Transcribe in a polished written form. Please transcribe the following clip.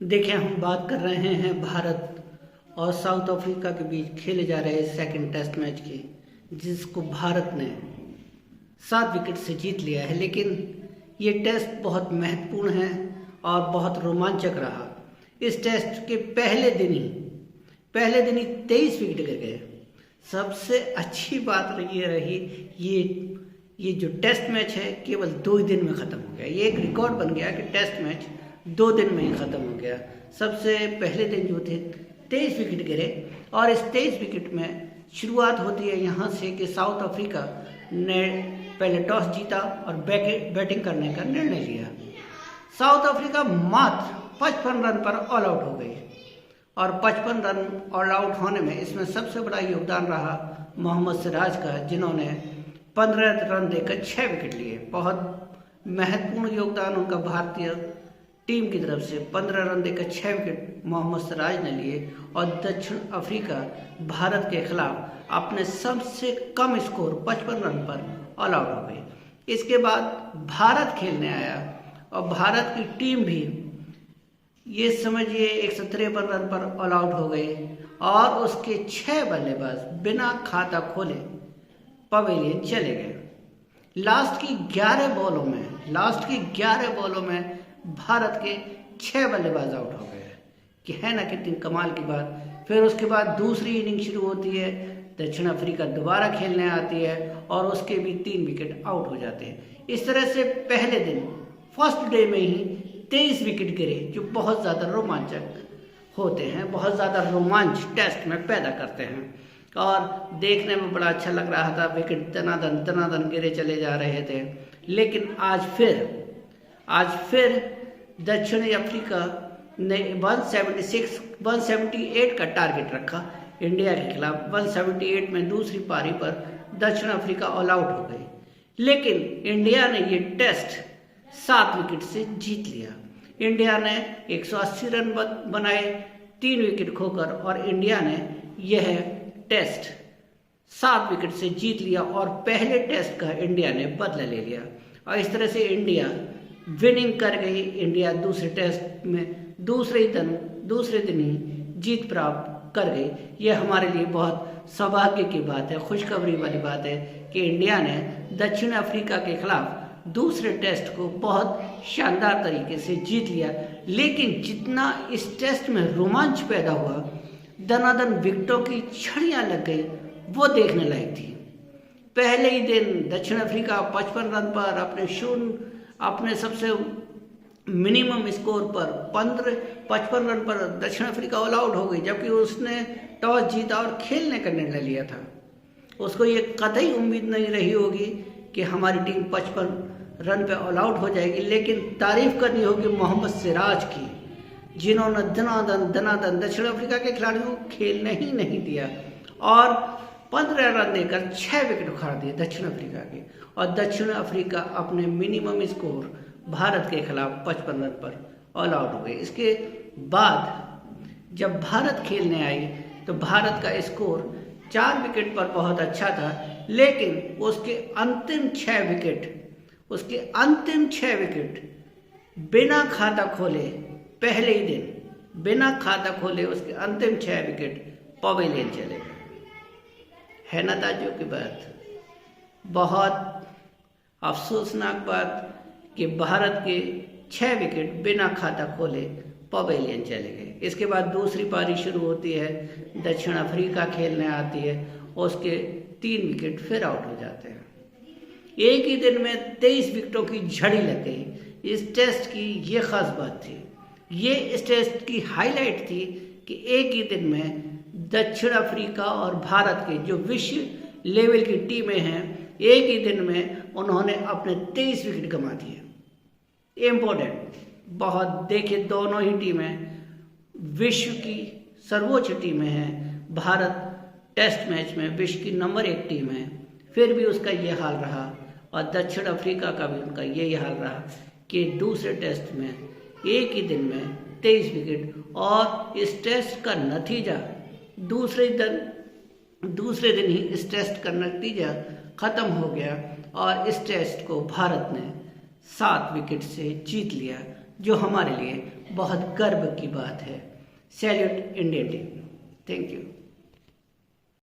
देखिए, हम बात कर रहे हैं भारत और साउथ अफ्रीका के बीच खेले जा रहे सेकंड टेस्ट मैच की, जिसको भारत ने 7 विकेट से जीत लिया है। लेकिन ये टेस्ट बहुत महत्वपूर्ण है और बहुत रोमांचक रहा। इस टेस्ट के पहले दिन ही 23 विकेट गिर गए। सबसे अच्छी बात ये रही, ये जो टेस्ट मैच है केवल 2 ही दिन में ख़त्म हो गया। ये एक रिकॉर्ड बन गया कि टेस्ट मैच 2 दिन में ही ख़त्म हो गया। सबसे पहले दिन जो थे 23 विकेट गिरे और इस 23 विकेट में शुरुआत होती है यहाँ से कि साउथ अफ्रीका ने पहले टॉस जीता और बैटिंग करने का निर्णय लिया। साउथ अफ्रीका मात्र 55 रन पर ऑल आउट हो गई और 55 रन ऑल आउट होने में इसमें सबसे बड़ा योगदान रहा मोहम्मद सिराज का, जिन्होंने 15 रन देकर 6 विकेट लिए। बहुत महत्वपूर्ण योगदान उनका भारतीय टीम की तरफ से 15 रन देकर 6 विकेट मोहम्मद सिराज ने लिए और दक्षिण अफ्रीका भारत के खिलाफ अपने सबसे कम स्कोर 55 रन पर ऑल आउट हो गई। इसके बाद भारत खेलने आया और भारत की टीम भी ये समझिए 153 रन पर ऑल आउट हो गए और उसके 6 बल्लेबाज बिना खाता खोले पवेलियन चले गए। लास्ट की 11 बॉलों में भारत के 6 बल्लेबाज आउट हो गए कि है ना कितनी कमाल की बात। फिर उसके बाद दूसरी इनिंग शुरू होती है, दक्षिण अफ्रीका दोबारा खेलने आती है और उसके भी 3 विकेट आउट हो जाते हैं। इस तरह से पहले दिन फर्स्ट डे में ही 23 विकेट गिरे, जो बहुत ज़्यादा रोमांचक होते हैं, बहुत ज़्यादा रोमांच टेस्ट में पैदा करते हैं और देखने में बड़ा अच्छा लग रहा था। विकेट दनादन गिरे चले जा रहे थे। लेकिन आज फिर दक्षिणी अफ्रीका ने 178 का टारगेट रखा इंडिया के खिलाफ। 178 में दूसरी पारी पर दक्षिण अफ्रीका ऑल आउट हो गई, लेकिन इंडिया ने ये टेस्ट 7 विकेट से जीत लिया। इंडिया ने 180 रन बनाए 3 विकेट खोकर और इंडिया ने यह टेस्ट 7 विकेट से जीत लिया और पहले टेस्ट का इंडिया ने बदला ले लिया और इस तरह से इंडिया विनिंग कर गई। इंडिया दूसरे टेस्ट में दूसरे दिन ही जीत प्राप्त कर गई। यह हमारे लिए बहुत सौभाग्य की बात है, खुशखबरी वाली बात है कि इंडिया ने दक्षिण अफ्रीका के खिलाफ दूसरे टेस्ट को बहुत शानदार तरीके से जीत लिया। लेकिन जितना इस टेस्ट में रोमांच पैदा हुआ, दनादन विकेटों की छड़ियां लग गई, वो देखने लायक थी। पहले ही दिन दक्षिण अफ्रीका 55 रन पर अपने सबसे मिनिमम स्कोर पर 55 रन पर दक्षिण अफ्रीका ऑल आउट हो गई, जबकि उसने टॉस जीता और खेलने का निर्णय लिया था। उसको ये कतई उम्मीद नहीं रही होगी कि हमारी टीम 55 रन पे ऑल आउट हो जाएगी। लेकिन तारीफ करनी होगी मोहम्मद सिराज की, जिन्होंने दनादन दक्षिण अफ्रीका के खिलाड़ियों को खेलने ही नहीं दिया और 15 रन देकर 6 विकेट उखाड़ दिए दक्षिण अफ्रीका के और दक्षिण अफ्रीका अपने मिनिमम स्कोर भारत के खिलाफ 55 रन पर ऑल आउट हो गए। इसके बाद जब भारत खेलने आई तो भारत का स्कोर 4 विकेट पर बहुत अच्छा था, लेकिन उसके अंतिम 6 विकेट बिना खाता खोले पहले ही दिन बिना खाता खोले उसके अंतिम 6 विकेट पवेलियन चले गए। है ना ताज्जुब की बात, बहुत अफसोसनाक बात कि भारत के 6 विकेट बिना खाता खोले पवेलियन चले गए। इसके बाद दूसरी पारी शुरू होती है, दक्षिण अफ्रीका खेलने आती है, उसके 3 विकेट फिर आउट हो जाते हैं। एक ही दिन में 23 विकेटों की झड़ी लग गई। इस टेस्ट की ये खास बात थी, ये इस टेस्ट की हाईलाइट थी कि एक ही दिन में दक्षिण अफ्रीका और भारत के जो विश्व लेवल की टीमें हैं, एक ही दिन में उन्होंने अपने 23 विकेट गंवा दिए। इम्पोर्टेंट बहुत, देखिए दोनों ही टीमें विश्व की सर्वोच्च टीमें हैं। भारत टेस्ट मैच में विश्व की नंबर 1 टीम है, फिर भी उसका ये हाल रहा और दक्षिण अफ्रीका का भी उनका यही हाल रहा कि दूसरे टेस्ट में एक ही दिन में 23 विकेट और इस टेस्ट का नतीजा दूसरे दिन ही इस टेस्ट का नतीजा ख़त्म हो गया और इस टेस्ट को भारत ने 7 विकेट से जीत लिया। जो हमारे लिए बहुत गर्व की बात है। Salute Indian team. Thank you.